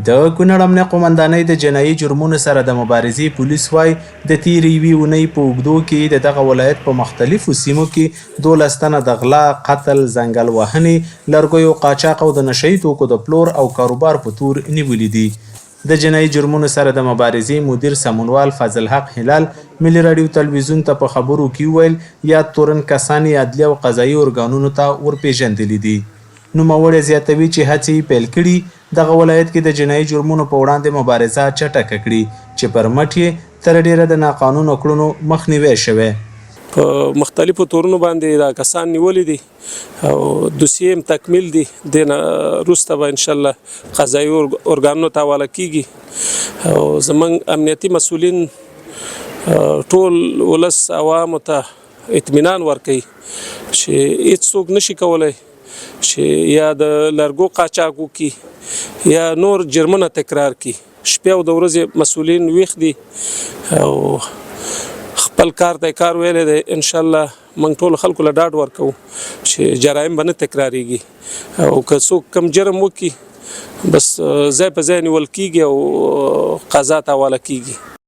د کونړ امنیه قومندانۍ د جنایي جرمونو سره د مبارزې پولیس وایي د تیرې یوې اونۍ په اوږدو کې د دغه ولایت په مختلفو سیمو کې 12 تنه د غلا، قتل، ځنګل وهنې، لرګیو قاچاق او د نشه یي توکو د پلور او کاروبار په تور نیولي دي. د جنایي جرمونو سره د مبارزې مدیر سمونوال فضل حق هلال ملي راډیو تلویزیون ته په خبرو کې وویل یاد تورن کسان یې عدلیه او قضایي ارګانونو ته ورپېژندلي دي. نوموړی زیاتوي چې هڅې یې پیل کړي دغه ولایت کې د جنایي جرمونو په وړاندې مبارزه چټکه کړي چې پر مټ یې تر ډیره د ناقانونه کړنو مخنیوی شوی. په مختلفو تورونو باندې دا کسان نیولي دي او دوسیه هم تکمیل دي. د نه وروسته به انشاءالله قضایي ارګانونو ته حواله کیږي او زموږ امنیتي مسؤلین ټول ولس عوامو ته اطمینان ورکوي چې هیڅوک نشي کولی چې یا د لرګو قاچاق وکړي یا نور جرمونه تکرار کړي. شپې او د ورځې مسؤلین ویښ دي او خپل کار ته کار ویلی دی. انشاءالله موږ ټول خلکو له ډاډ ورکوو چې جرایم به نه تکراریږي او که څوک کم جرم وکړي بس ځای په ځای نیول کیږي او قضا ته حواله کیږي.